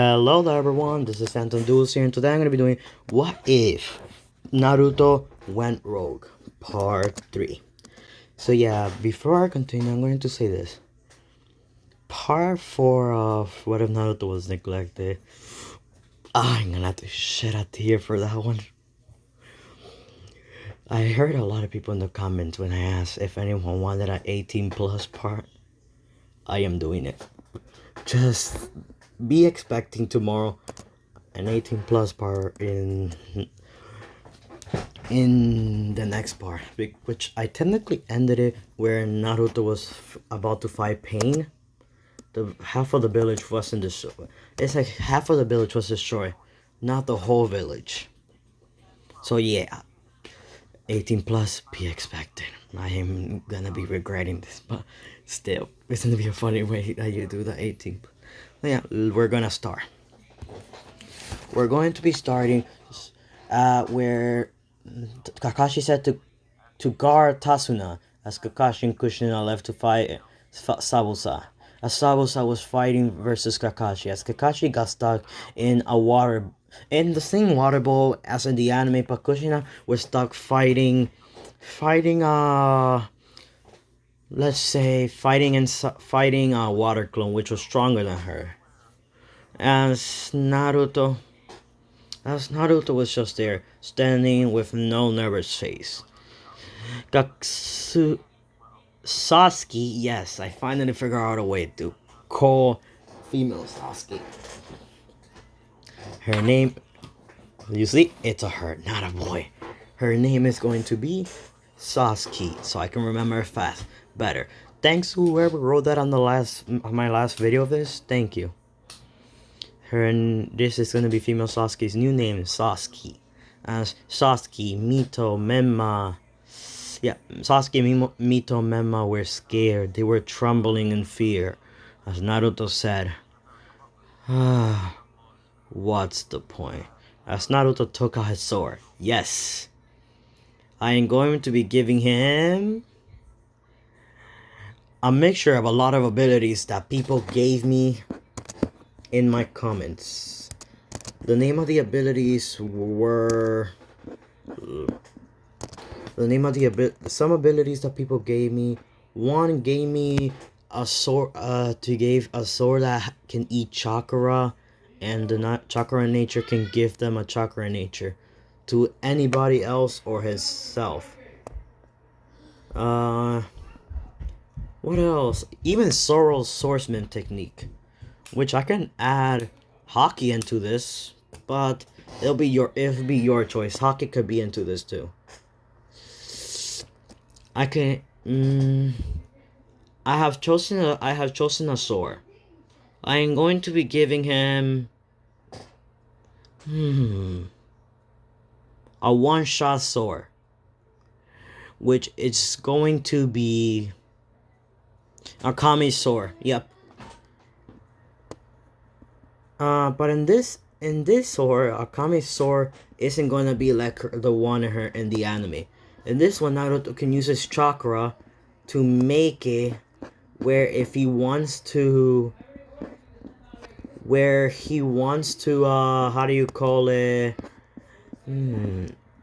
Hello there everyone, this is Anton Duels here and today I'm going to be doing What If Naruto Went Rogue Part 3. So yeah, before I continue I'm going to say this. Part 4 of What If Naruto Was Neglected. I'm going to have to shed a tear for that one. I heard a lot of people in the comments when I asked if anyone wanted an 18 plus part. I am doing it. Just be expecting tomorrow an 18 plus part in the next part, which I technically ended it where Naruto was about to fight Pain. The half of the village wasn't destroyed. It's like half of the village was destroyed, not the whole village. So yeah, 18 plus, be expected. I am gonna be regretting this, but still, it's gonna be a funny way that you do the 18. Yeah, we're gonna start. We're going to be starting where Kakashi said to guard Tasuna as Kakashi and Kushina left to fight Sabusa. As Sabusa was fighting versus Kakashi, as Kakashi got stuck in the same water bowl as in the anime, but Kushina was stuck fighting let's say fighting a water clone which was stronger than her. As Naruto was just there, standing with no nervous face. Kaksu Sasuke, yes, I finally figured out a way to call female Sasuke. Her name, you see, it's a her, not a boy. Her name is going to be Sasuke, so I can remember fast better. Thanks to whoever wrote that on my last video of this. Thank you. This is gonna be female Sasuke's new name, Sasuke. As Sasuke, Mito, Menma. Yeah, Sasuke, Mito, Menma were scared. They were trembling in fear. As Naruto said, ah, what's the point? As Naruto took out his sword. Yes, I am going to be giving him a mixture of a lot of abilities that people gave me in my comments. The name of the abilities were some abilities that people gave me. One gave me a sword gave a sword that can eat chakra, and the chakra nature can give them a chakra nature to anybody else or himself. What else? Even Sorrel's swordsman technique, which I can add hockey into this, but it'll be your choice. Hockey could be into this too. I can. I have chosen a sword. I am going to be giving him a one-shot sword, which is going to be a Kami sword. Yep. But in this sword, Akame's sword isn't gonna be like the one in the anime. In this one, Naruto can use his chakra to make it where if he wants to, how do you call it?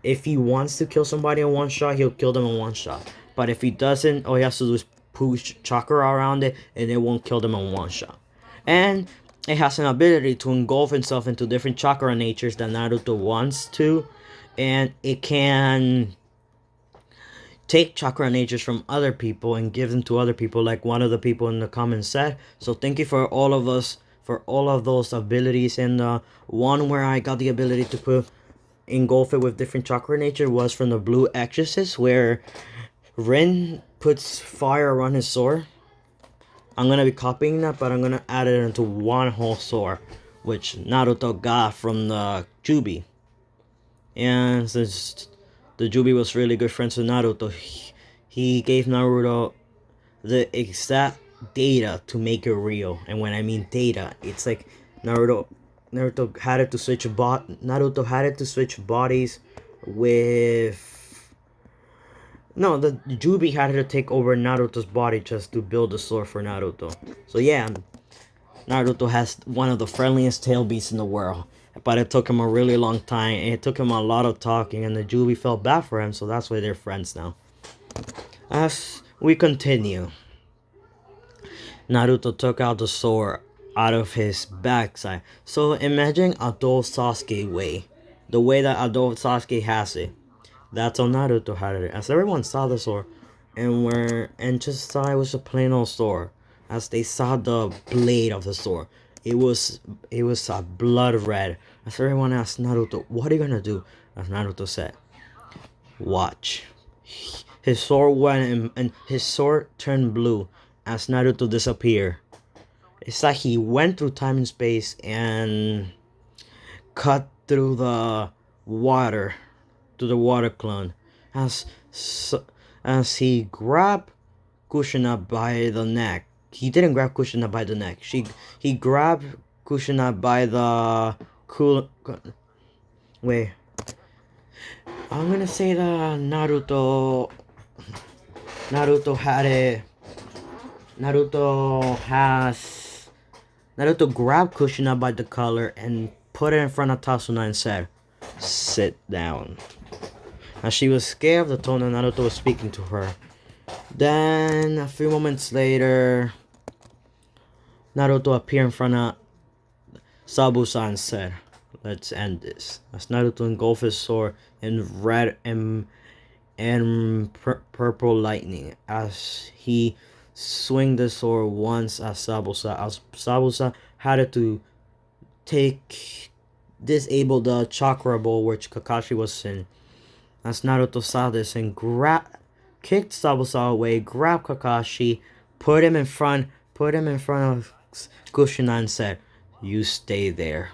If he wants to kill somebody in one shot, he'll kill them in one shot. But if he doesn't, all he has to do is push chakra around it, and it won't kill them in one shot. And it has an ability to engulf itself into different chakra natures that Naruto wants to, and it can take chakra natures from other people and give them to other people, like one of the people in the comments said. So thank you for all of those abilities. And the one where I got the ability to engulf it with different chakra nature was from the Blue Exorcist, where Rin puts fire around his sword. I'm gonna be copying that, but I'm gonna add it into one whole sword, which Naruto got from the Jubi. And since the Jubi was really good friends with Naruto, he gave Naruto the exact data to make it real. And when I mean data, it's like Naruto had it to switch bodies with. No, the Jubi had to take over Naruto's body just to build a sword for Naruto. So yeah, Naruto has one of the friendliest tail beasts in the world. But it took him a really long time, and it took him a lot of talking, and the Jubi felt bad for him, so that's why they're friends now. As we continue, Naruto took out the sword out of his backside. So imagine adult Sasuke way. The way that adult Sasuke has it. That's how Naruto had it. As everyone saw the sword and just saw it was a plain old sword. As they saw the blade of the sword. It was a blood red. As everyone asked Naruto, what are you gonna do? As Naruto said, watch. His sword went and his sword turned blue as Naruto disappeared. It's like he went through time and space and cut through the water to the water clone as as he grabbed Kushina by the neck. He didn't grab Kushina by the neck. He grabbed Kushina by the cool. Wait, I'm gonna say that Naruto had it. Naruto grabbed Kushina by the collar and put it in front of Tasuna and said, "Sit down." As she was scared of the tone that Naruto was speaking to her. Then, a few moments later, Naruto appeared in front of Sabusa and said, "Let's end this." As Naruto engulfed his sword in red and purple lightning as he swung the sword once at Sabusa. As Sabusa had to disable the chakra bowl which Kakashi was in. As Naruto saw this and kicked Sabusa away, grabbed Kakashi, put him in front of Kushina and said, "You stay there."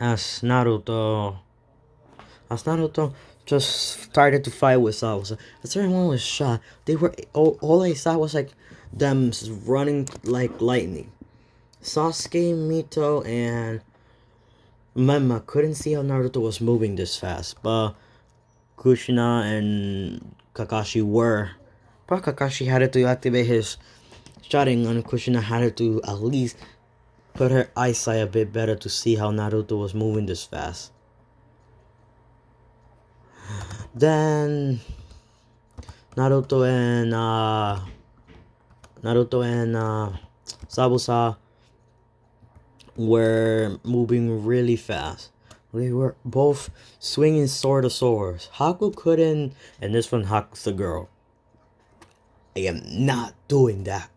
As Naruto just started to fight with Sabusa. As everyone was shot, they were all I saw was like them running like lightning. Sasuke, Mito, and Memma couldn't see how Naruto was moving this fast, but Kushina and Kakashi were. But Kakashi had to activate his Sharingan, and Kushina had to at least put her eyesight a bit better to see how Naruto was moving this fast. Then Naruto and Sabusa were moving really fast. They were both swinging sword to swords. Haku couldn't, and this one Haku's the girl. I am not doing that.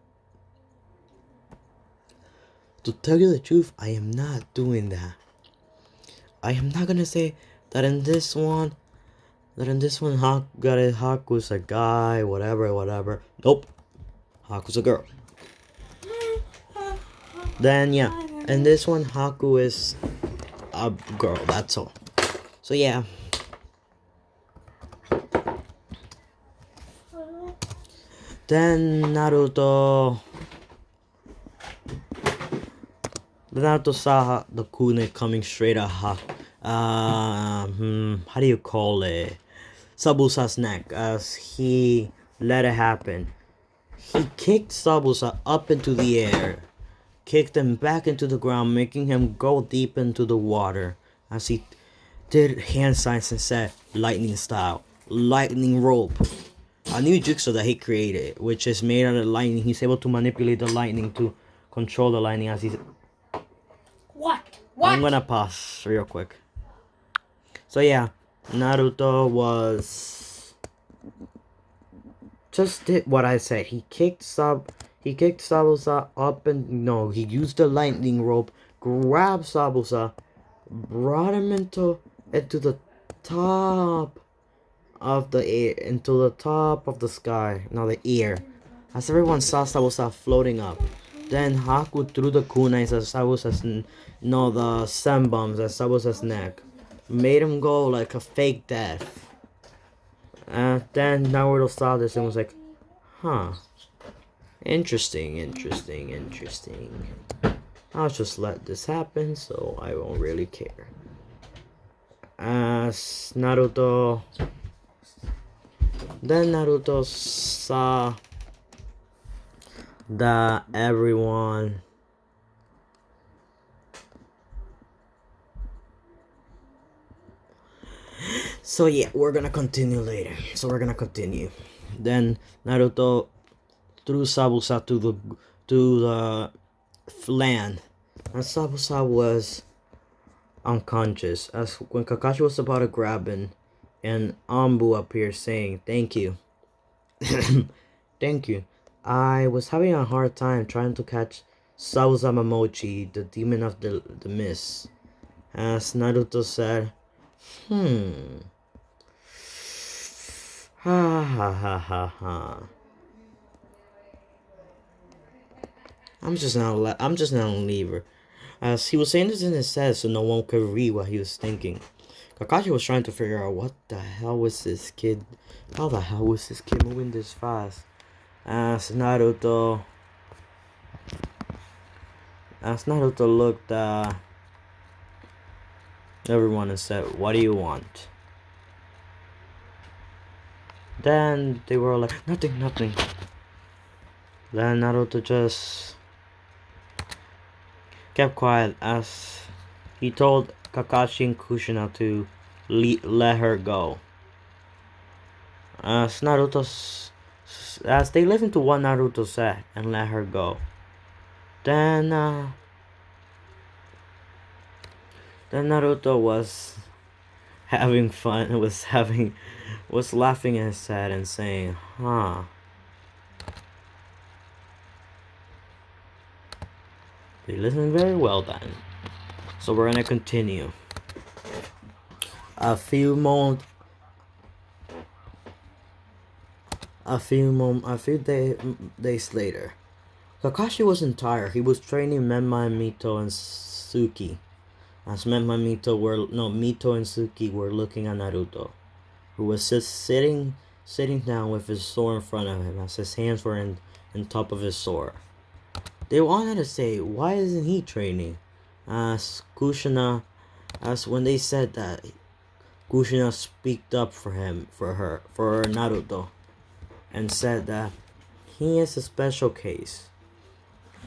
To tell you the truth, I am not doing that. I am not gonna say that in this one, Haku's a guy, whatever. Nope. Haku's a girl. Then yeah, in this one, Haku is a girl, that's all. So yeah. Then Naruto saw the Kune coming straight at how do you call it? Sabusa's neck as he let it happen. He kicked Sabusa up into the air, kicked him back into the ground, making him go deep into the water as he did hand signs and said, "Lightning style, lightning rope." A new jutsu that he created, which is made out of lightning. He's able to manipulate the lightning to control the lightning as he's... What? I'm gonna pause real quick. So yeah, Naruto just did what I said. He kicked Sabusa up and he used the lightning rope, grabbed Sabusa, brought him into the top of the air, into the top of the sky, the air. As everyone saw Sabusa floating up. Then Haku threw the kunais at Sabusa's, the senbums at Sabusa's neck. Made him go like a fake death. Then Naruto saw this and was like, huh. Interesting. I'll just let this happen, so I won't really care. As Naruto saw that everyone So yeah, we're gonna continue later. Then Naruto threw Sabusa to the land, and Sabusa was unconscious. As when Kakashi was about to grab him, and Ambu appeared saying, "Thank you, thank you. I was having a hard time trying to catch Sabusa Mamochi, the demon of the mist." As Naruto said, "Hmm." Ha ha ha ha ha. I'm just not a lever. As he was saying this in his head so no one could read what he was thinking. Kakashi was trying to figure out what the hell was this kid, how the hell was this kid moving this fast? As Naruto looked at everyone and said, "What do you want?" Then they were all like, "Nothing, nothing." Then Naruto just kept quiet as he told Kakashi and Kushina to let her go. As as they listened to what Naruto said and let her go. Then then Naruto was having fun, was laughing in his head and saying, "Huh." They listened very well then. So we're gonna continue. A few days later, Kakashi wasn't tired. He was training Menma, Mito, and Suki. As Mito and Suki were looking at Naruto, who was just sitting down with his sword in front of him, as his hands were in top of his sword. They wanted to say, "Why isn't he training?" As when they said that, Kushina speaked up for Naruto, and said that he is a special case.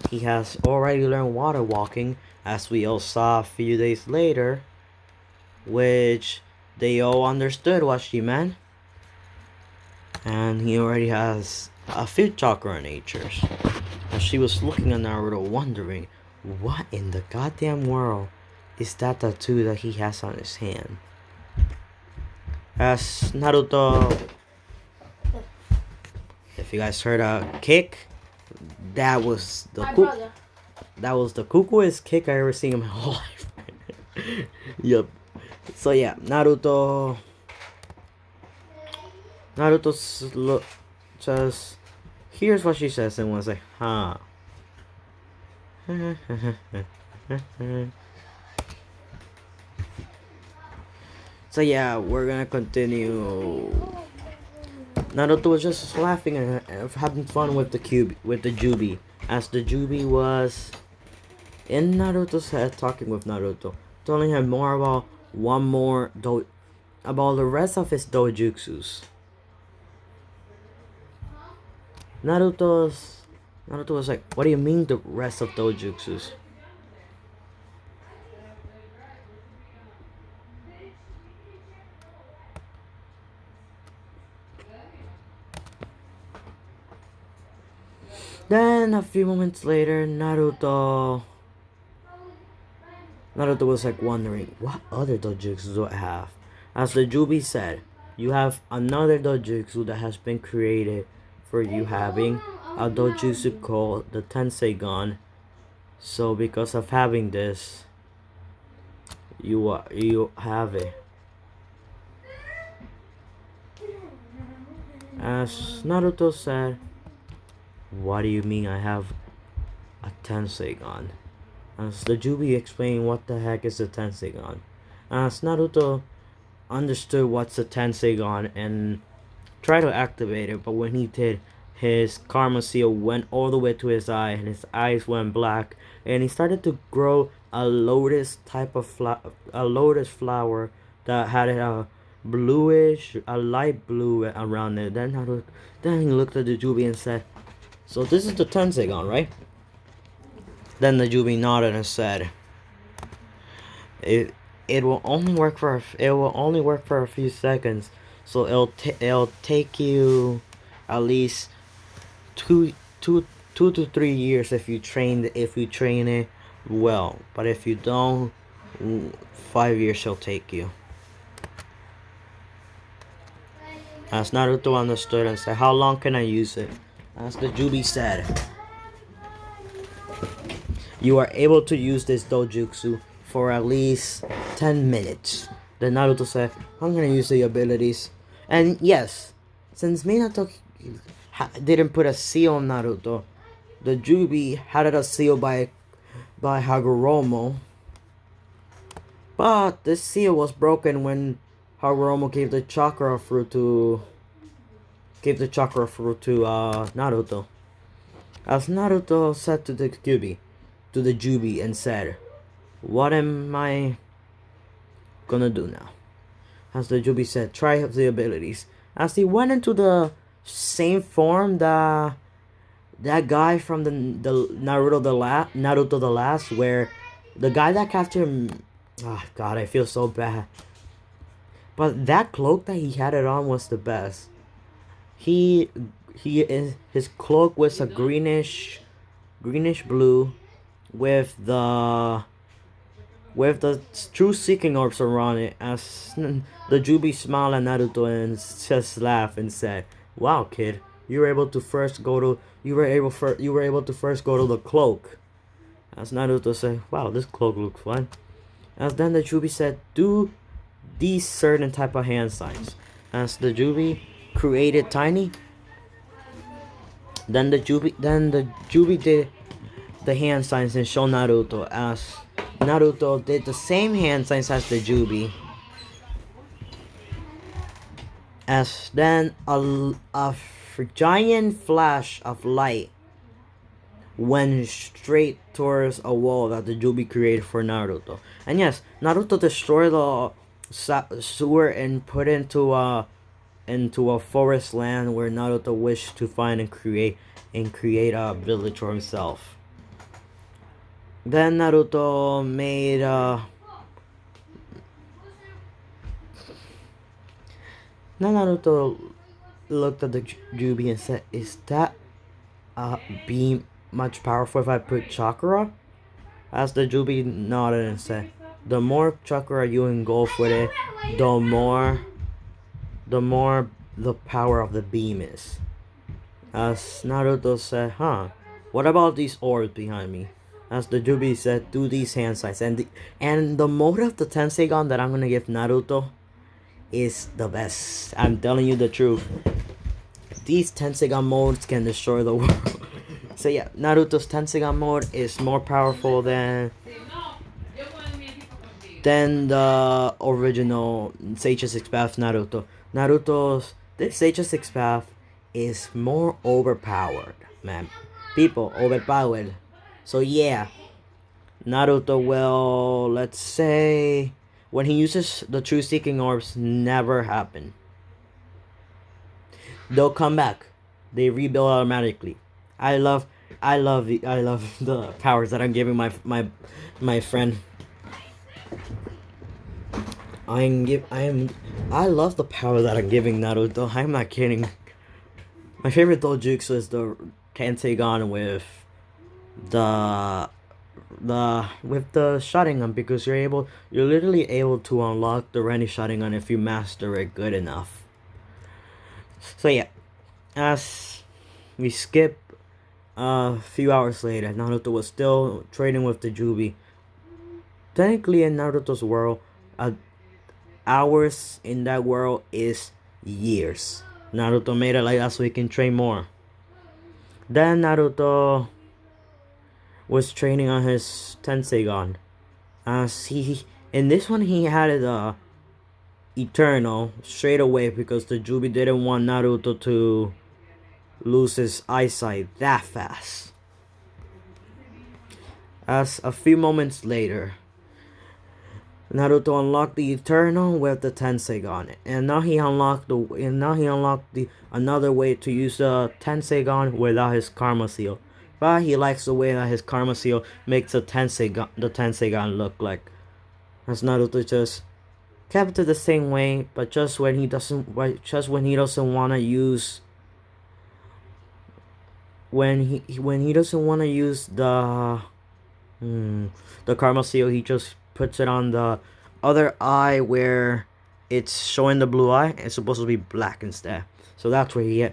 He has already learned water walking, as we all saw a few days later, which they all understood what she meant. And he already has a few chakra natures. And she was looking at Naruto wondering, what in the goddamn world is that tattoo that he has on his hand? As Naruto, if you guys heard a kick, that was the cuckooest kick I ever seen in my whole life. Yup. So yeah, Naruto just here's what she says and was like, "Huh." So yeah, we're gonna continue. Naruto was just laughing and having fun with the Jubi, as the Jubi was in Naruto's head talking with Naruto, telling him more about about the rest of his dojutsus. Naruto was like, "What do you mean the rest of dojutsus?" Then a few moments later, Naruto was like wondering, what other dojutsu do I have? As the Jubi said, "You have another dojutsu that has been created for you, having a dojutsu called the Tensei Gun. So because of having this, you have it." As Naruto said, "What do you mean I have a Tensei Gun?" As the Jubi explained what the heck is a Tensei Gun. As Naruto understood what's a Tensei Gun and tried to activate it, but when he did, his karma seal went all the way to his eye and his eyes went black, and he started to grow a lotus flower that had a light blue around it. Then he looked at the Jubi and said, "So this is the Tensei Gun, right?" Then the Jubi nodded and said, it will only work for a few seconds. So it'll take you at least two two 2 to 3 years if you train it well. But if you don't, 5 years shall take you. As Naruto understood and said, "How long can I use it?" As the Jubi said, "You are able to use this dojutsu for at least 10 minutes." Then Naruto said, "I'm gonna use the abilities." And yes, since Minato didn't put a seal on Naruto, the Jubi had it a seal by Hagoromo. But this seal was broken when Hagoromo gave the chakra fruit to Naruto. As Naruto said to the Jubi and said, "What am I gonna do now?" As the Jubi said, "Try the abilities." As he went into the same form that guy from the Naruto the last, where the guy that captured him. Oh God, I feel so bad. But that cloak that he had it on was the best. His cloak was a greenish blue with the true seeking orbs around it. As the Jubi smiled at Naruto and just laughed and said, "Wow, kid, you were able to first go to the cloak." As Naruto said, "Wow, this cloak looks fun." As then the Jubi said, "Do these certain type of hand signs." As the Jubi created tiny, then the Jubi did the hand signs and showed Naruto. As Naruto did the same hand signs as the Jubi. As then a giant flash of light went straight towards a wall that the Jubi created for Naruto. And yes, Naruto destroyed the sewer and put into a forest land where Naruto wished to find and create a village for himself. Then Naruto made Then Naruto looked at the Jubi and said, "Is that beam much powerful if I put chakra?" As the Jubi nodded and said, "The more chakra you engulf with it, the more the power of the beam is." As Naruto said, "Huh, what about these orbs behind me?" As the Jubi said, "Do these hand signs." And the mode of the Tensegon that I'm gonna give Naruto is the best. I'm telling you the truth. These Tensegon modes can destroy the world. So yeah, Naruto's Tensegon mode is more powerful than the original Sage 6 Path Naruto. This Sage 6 Path is more overpowered, man. People overpowered. So yeah, Naruto will, let's say, when he uses the true seeking orbs, never happen. They'll come back. They rebuild automatically. I love the powers that I'm giving my friend. I love the power that I'm giving Naruto. I'm not kidding. My favorite dojutsu is the Tensegon with the Sharingan, because you're literally able to unlock the Renny Sharingan if you master it good enough. So yeah, as we skip a few hours later, Naruto was still training with the Jubi. Technically, in Naruto's world, hours in that world is years. Naruto made it like that so he can train more. Then Naruto was training on his Tensegon. As in this one he had it eternal straight away, because the Jubi didn't want Naruto to lose his eyesight that fast. As a few moments later, Naruto unlocked the Eternal with the Tensegon, and now he unlocked the another way to use the Tensegon without his Karma Seal. But he likes the way that his Karma Seal makes the Tensegon look like as Naruto just kept it the same way, but just when he doesn't want to use when he doesn't want to use the karma seal, he just puts it on the other eye where it's showing the blue eye. It's supposed to be black instead. So that's where he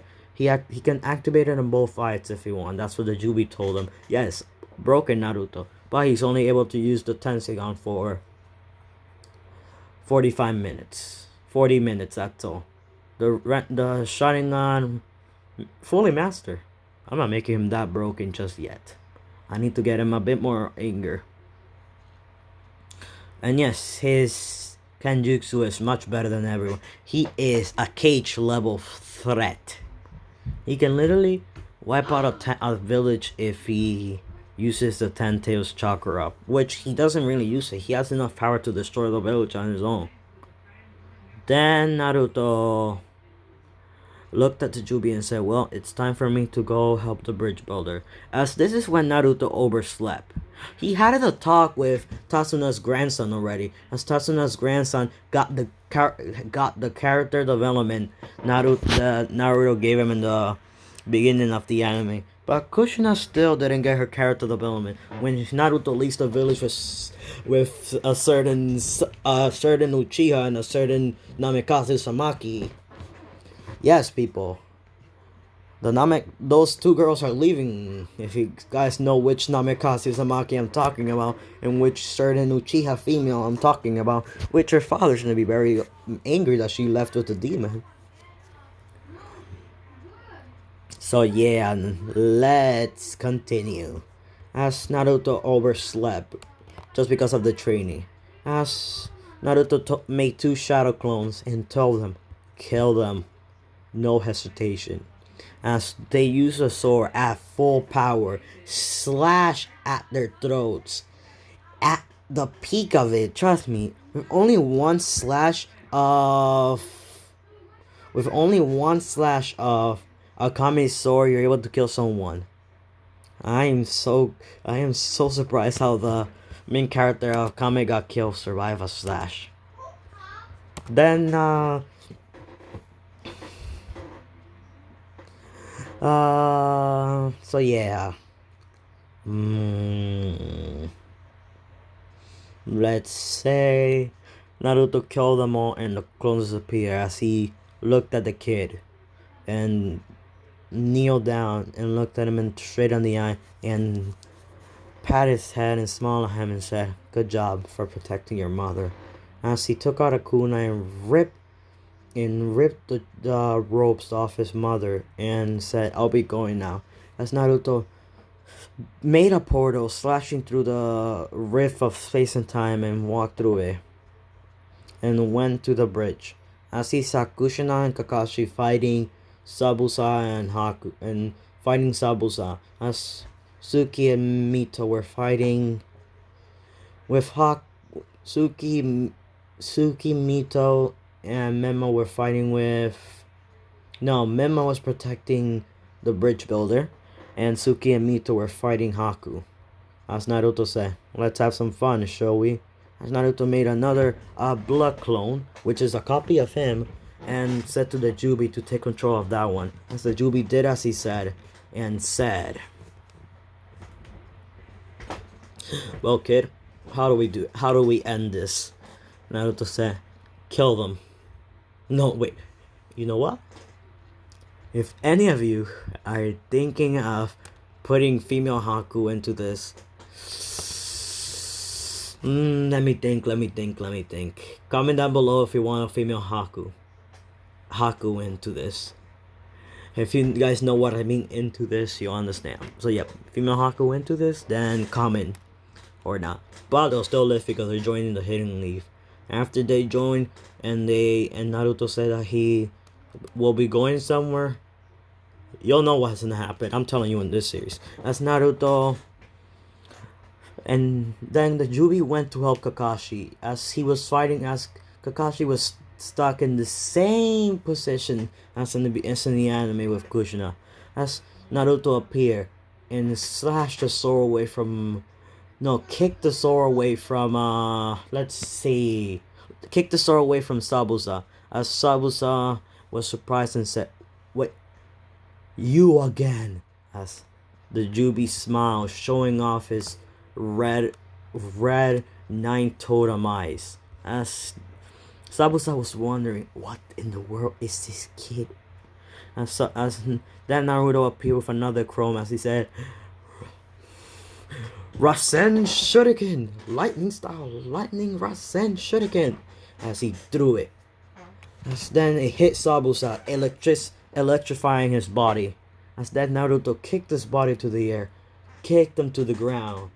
can activate it in both fights if he wants. That's what the Jubi told him. Yes, broken Naruto, but he's only able to use the Tensegon for 45 minutes. 40 minutes, that's all. The Sharingan fully master. I'm not making him that broken just yet. I need to get him a bit more anger. And yes, his Kenjutsu is much better than everyone. He is a cage level threat. He can literally wipe out a village if he uses the Ten Tails chakra, which he doesn't really use it. He has enough power to destroy the village on his own. Then Naruto looked at the Jubi and said, well, it's time for me to go help the bridge builder. As this is when Naruto overslept. He had a talk with Tatsuna's grandson already, as Tatsuna's grandson got the character development Naruto gave him in the beginning of the anime. But Kushina still didn't get her character development. When Naruto leaves the village with a certain Uchiha and a certain Namikaze Samaki. Yes, people. Those two girls are leaving. If you guys know which Namikaze Samaki I'm talking about, and which certain Uchiha female I'm talking about, which her father's gonna be very angry that she left with the demon. So yeah, let's continue. As Naruto overslept, just because of the training. As Naruto made 2 shadow clones and told them, kill them. No hesitation. As they use a sword at full power, slash at their throats. At the peak of it, trust me, with only one slash of a Kami sword, you're able to kill someone. I am so surprised how the main character of Kami got killed survive a slash. Then so yeah. Let's say Naruto killed them all and the clones disappear as he looked at the kid and kneeled down and looked at him straight in the eye and pat his head and smiled at him and said, good job for protecting your mother. As he took out a kunai and ripped the ropes off his mother and said, I'll be going now. As Naruto made a portal slashing through the rift of space and time and walked through it and went to the bridge. As he saw Kushina and Kakashi fighting Sabusa and Haku and fighting Sabusa, as Suki and Mito were fighting with Suki, Mito, and Memo were fighting with... No, Memo was protecting the bridge builder, and Suki and Mito were fighting Haku. As Naruto said, let's have some fun, shall we? As Naruto made another blood clone, which is a copy of him, and said to the Jubi to take control of that one. As the Jubi did as he said, and said, well, kid, how do we end this? Naruto said, kill them. No, wait. You know what? If any of you are thinking of putting female Haku into this, let me think. Comment down below if you want a female Haku into this. If you guys know what I mean into this, you'll understand. So yep, female Haku into this, then comment or not. But they'll still live because they're joining the Hidden Leaf. After they join and Naruto said that he will be going somewhere, you'll know what's gonna happen. I'm telling you in this series. As Naruto and then the Jubi went to help Kakashi as he was fighting, as Kakashi was stuck in the same position as in the anime with Kushina. As Naruto appeared and slashed the sword away from no, kicked the sword away from let's see, kicked the sword away from Sabusa. As Sabusa was surprised and said, "Wait, you again?" As the Jubi smiled, showing off his red nine totem eyes. As Sabusa was wondering, what in the world is this kid? As then Naruto appeared with another chrome as he said, Rasen Shuriken! Lightning style! Lightning Rasen Shuriken! As he threw it. As then it hit Sabusa, electrifying his body. As then Naruto kicked his body to the air, kicked him to the ground,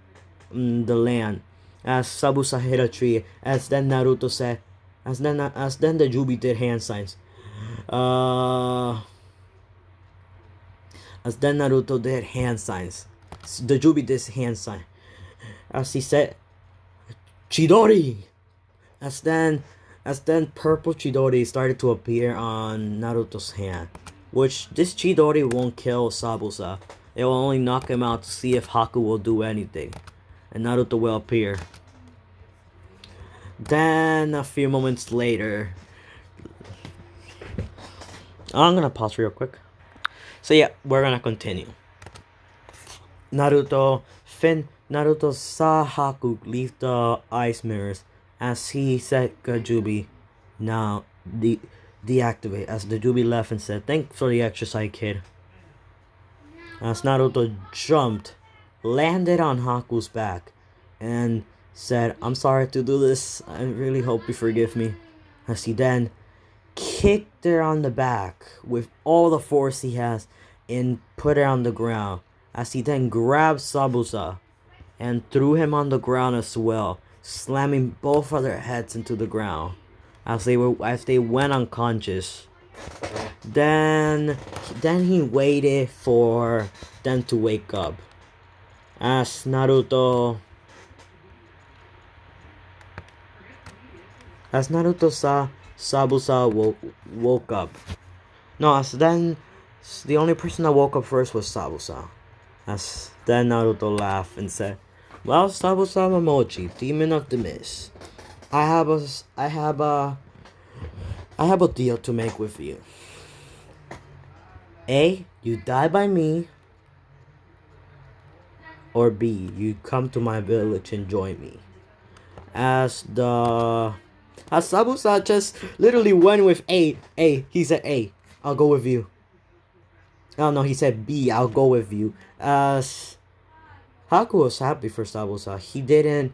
the land. As Sabusa hit a tree, as then Naruto said, as then the Jubi did hand signs. As then Naruto did hand signs. The Jubi did hand sign. As he said, Chidori! As then purple Chidori started to appear on Naruto's hand. Which this Chidori won't kill Sabusa. It will only knock him out to see if Haku will do anything. And Naruto will appear. Then a few moments later, I'm gonna pause real quick. So yeah, we're gonna continue. Naruto saw Haku leave the ice mirrors as he said Gajubi, now deactivate, as the Jubi left and said, "Thanks for the exercise, kid." As Naruto jumped, landed on Haku's back, and said, "I'm sorry to do this. I really hope you forgive me." As he then kicked her on the back with all the force he has and put her on the ground. As he then grabbed Sabusa and threw him on the ground as well, slamming both of their heads into the ground as they went unconscious. Then he waited for them to wake up. As Naruto saw Sabusa woke up. No, as then the only person that woke up first was Sabusa. As then Naruto laughed and said, "Well, Sabusa Momochi, demon of the mist, I have a deal to make with you. A, you die by me, or B, you come to my village and join me." As Sabusa just literally went with A. He said A, "I'll go with you." Oh no, he said B, "I'll go with you." As Haku was happy for Sabusa. He didn't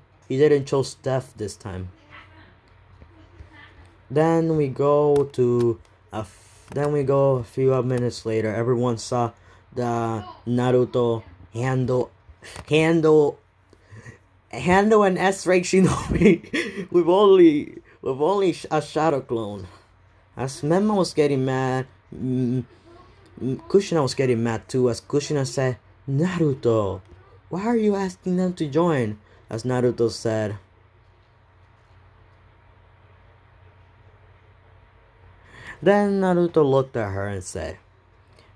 choose death this time. Then we go a few minutes later. Everyone saw the Naruto handle an S-rank shinobi with only a shadow clone. As Memma was getting mad, Kushina was getting mad too. As Kushina said, "Naruto, why are you asking them to join?" As Naruto said, then Naruto looked at her and said,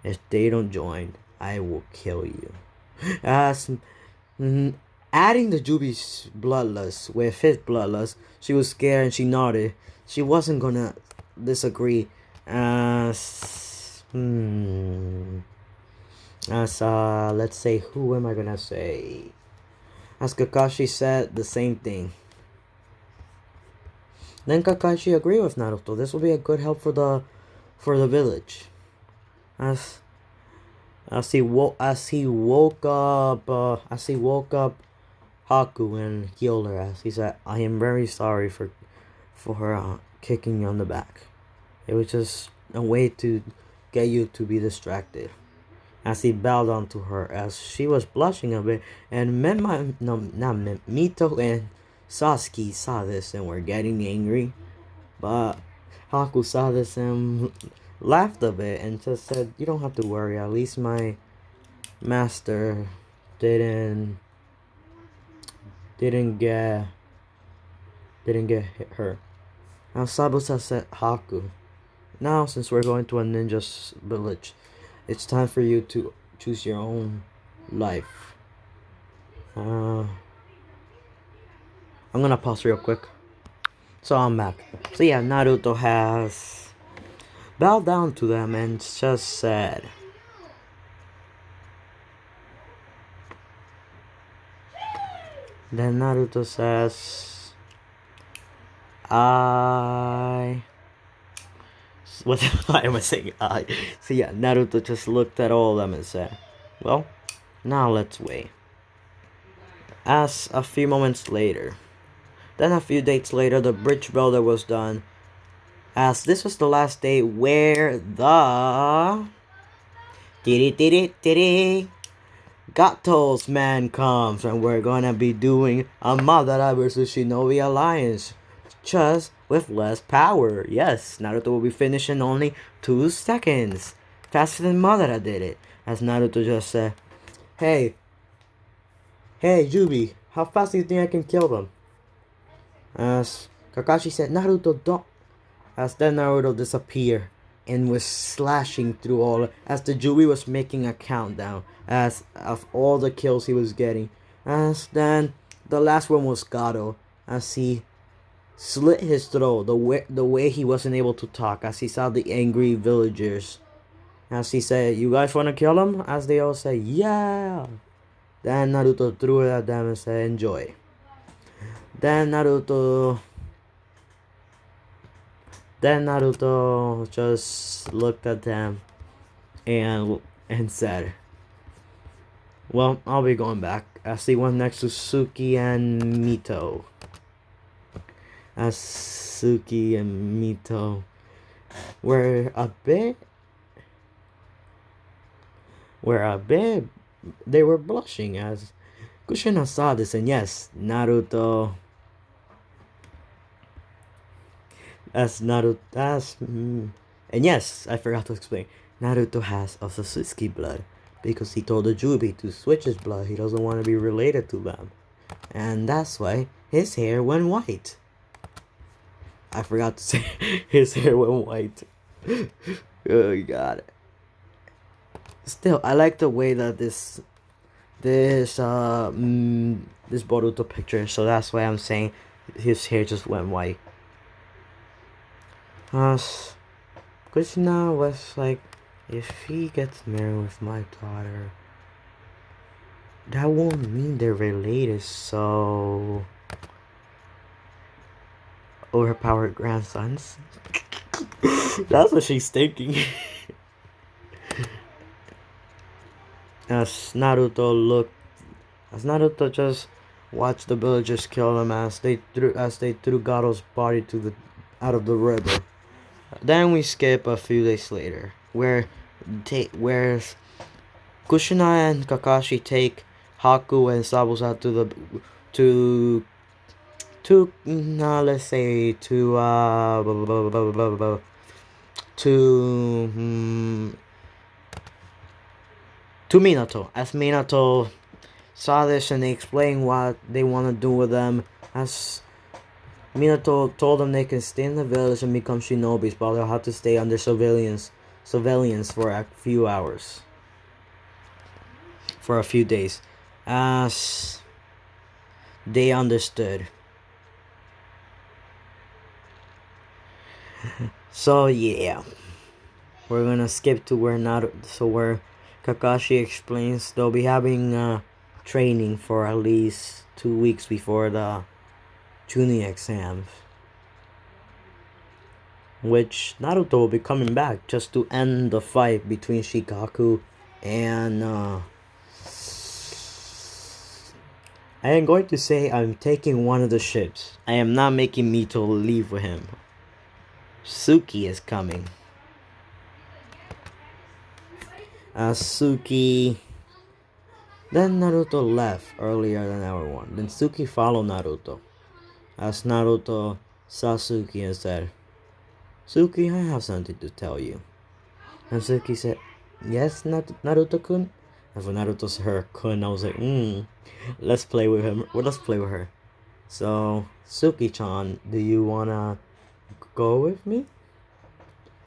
"If they don't join, I will kill you." As adding the Jubi's bloodlust with his bloodlust, she was scared and she nodded. She wasn't gonna disagree. As let's say, who am I gonna say? As Kakashi said the same thing. Then Kakashi agreed with Naruto. This will be a good help for the village. As he woke up Haku and healed her. As he said, "I am very sorry for her kicking you on the back. It was just a way to get you to be distracted." As he bowed down to her, as she was blushing a bit, and Mito and Sasuke saw this and were getting angry, but Haku saw this and laughed a bit and just said, "You don't have to worry. At least my master didn't get hurt." Now Sabusa said, "Haku, now since we're going to a ninja's village, it's time for you to choose your own life. I'm gonna pause real quick. So I'm back. So yeah, Naruto has bowed down to them and just said, then Naruto says, I. What why am I saying I? So yeah, Naruto just looked at all of them and said, well, now let's wait. As a few moments later, then a few days later, the bridge builder was done. As this was the last day where the Gato's man comes, and we're gonna be doing a Madara versus Shinobi alliance, just with less power. Yes, Naruto will be finished in only 2 seconds, faster than Madara did it. As Naruto just said, "Hey, Yubi, how fast do you think I can kill them?" As Kakashi said, "Naruto, don't." As then Naruto disappeared and was slashing through all as the Jubi was making a countdown as of all the kills he was getting. As then the last one was Gato as he slit his throat the way he wasn't able to talk as he saw the angry villagers. As he said, "You guys wanna kill him?" As they all say, "Yeah." Then Naruto threw it at them and said, "Enjoy." Then Naruto just looked at them and said, "Well, I'll be going back." As he went next to Suki and Mito. As Suki and Mito were a bit they were blushing as Kushina saw this, and yes, Naruto and yes, I forgot to explain. Naruto has a Sasuke blood because he told the Jubi to switch his blood. He doesn't want to be related to them, and that's why his hair went white. I forgot to say his hair went white. Oh god. Still, I like the way that this Boruto picture. So that's why I'm saying his hair just went white. Krishna was like, if he gets married with my daughter, that won't mean they're related. So overpowered grandsons. That's what she's thinking. As Naruto just watched the villagers kill him as they threw Gato's body out of the river. Then we skip a few days later, where Kushina and Kakashi take Haku and Sabusa let's say to Minato. As Minato saw this and they explained what they want to do with them, as Minato told them they can stay in the village and become shinobis, but they'll have to stay under surveillance for a few hours. For a few days. As they understood. So yeah. We're gonna skip to where Kakashi explains they'll be having training for at least 2 weeks before the Chunin exams, which Naruto will be coming back just to end the fight between Shikaku and I am going to say I'm taking one of the ships. I am not making Mito leave with him. Suki is coming. Suki. Then Naruto left earlier than everyone. Then Suki followed Naruto. As Naruto saw Suki and said, "Suki, I have something to tell you." And Suki said, "Yes, Naruto-kun?" And when Naruto said her kun, I was like, let's play with him. Well, let's play with her. So, Suki-chan, do you wanna go with me?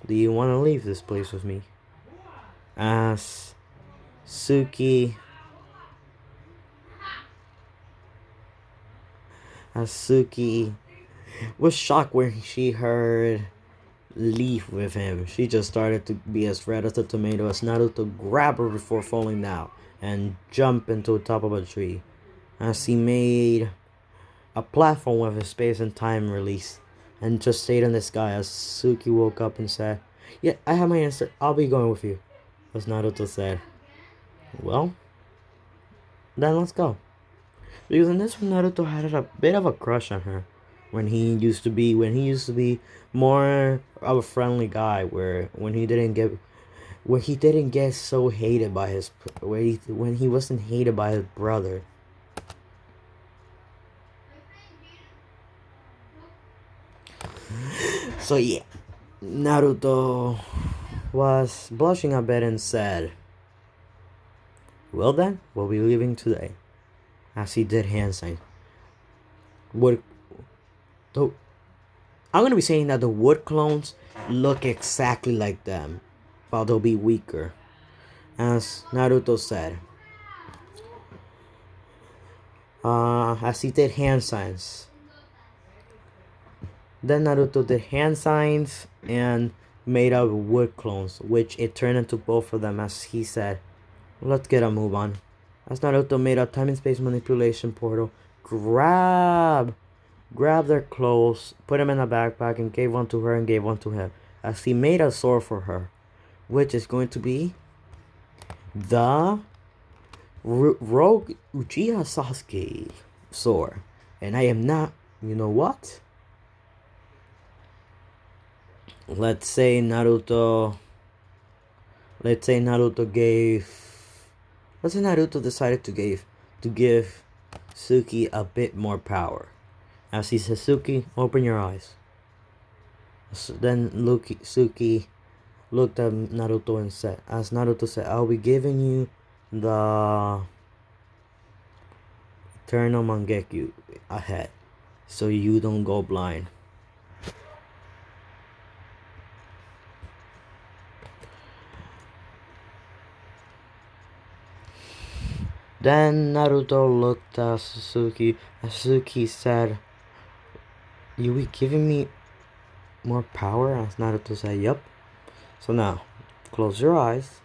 Do you wanna leave this place with me? As Suki Suki was shocked when she heard leave with him. She just started to be as red as a tomato as Naruto grabbed her before falling down and jumped into the top of a tree. As he made a platform with a space and time release and just stayed in the sky as Suki woke up and said, "Yeah, I have my answer. I'll be going with you." As Naruto said, "Well, then let's go." Because in this one, Naruto had a bit of a crush on her when he used to be more of a friendly guy, where he didn't get so hated by when he wasn't hated by his brother. So yeah, Naruto was blushing a bit and said, "Well then, we'll be leaving today." As he did hand sign. Wood, though, I'm gonna be saying that the wood clones look exactly like them, while they'll be weaker. As Naruto said, as he did hand signs. Then Naruto did hand signs and made up wood clones, which it turned into both of them as he said, "Let's get a move on." As Naruto made a time and space manipulation portal, grabbed their clothes, put them in a backpack, and gave one to her and gave one to him. As he made a sword for her, which is going to be the Rogue Uchiha Sasuke sword. And I am not, you know what? Let's say Naruto decided to give Suki a bit more power. As he says, "Suki, open your eyes." So then Suki looked at Naruto and said, as Naruto said, "I'll be giving you the Eternal Mangekyo ahead, so you don't go blind." Then Naruto looked at Sasuke. Sasuke said, "You be giving me more power?" As Naruto said, "Yup." So now, close your eyes.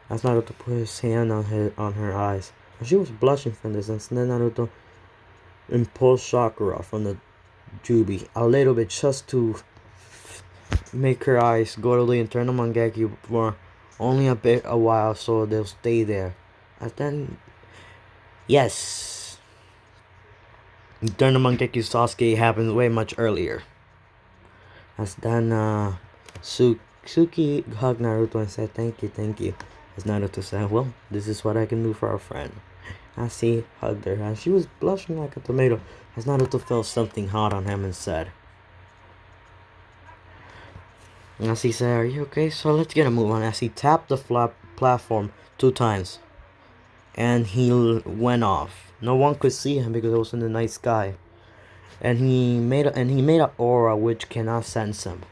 As Naruto put his hand on her eyes. And she was blushing from this, and then Naruto impulsed chakra from the Jubi a little bit just to make her eyes go to the internal Mangekyo for only a while so they'll stay there. And then, yes, Eternal Mangekyo Sasuke happens way much earlier. As then Suki hugged Naruto and said, thank you. As Naruto said, "Well, this is what I can do for our friend." As he hugged her, and she was blushing like a tomato. As Naruto felt something hot on him and said, as he said, "Are you okay? So let's get a move on." As he tapped the platform 2 times, and he went off. No one could see him because it was in the night sky, and he made an aura which cannot sense him.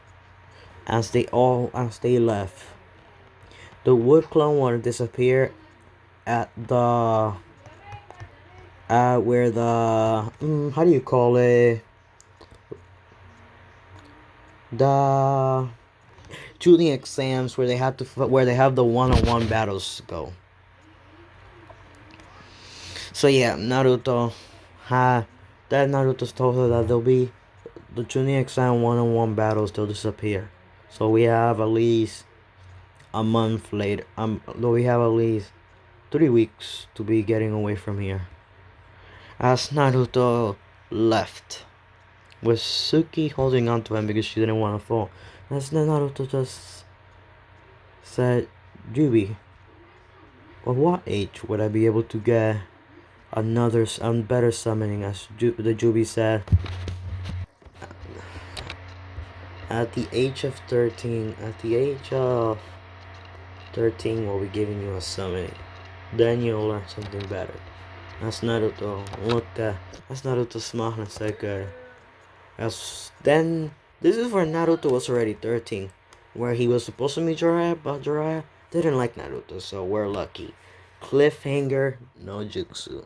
As they left, the wood clone wanted to disappear at the where the how do you call it, the shooting exams where they have the one-on-one battles go. So yeah, Naruto told her that there'll be the Chunin exam one-on-one battles, they'll disappear. So we have at least a month later. We have at least 3 weeks to be getting away from here. As Naruto left, with Suki holding on to him because she didn't want to fall. As Naruto just said, "Jubi, at what age would I be able to get another better summoning?" As the Jubi said, at the age of 13, we'll be giving you a summoning. Then you'll learn something better. As Naruto smiled and said, "Good." Then this is where Naruto was already 13, where he was supposed to meet Jiraiya, but Jiraiya didn't like Naruto, so we're lucky. Cliffhanger, no jutsu.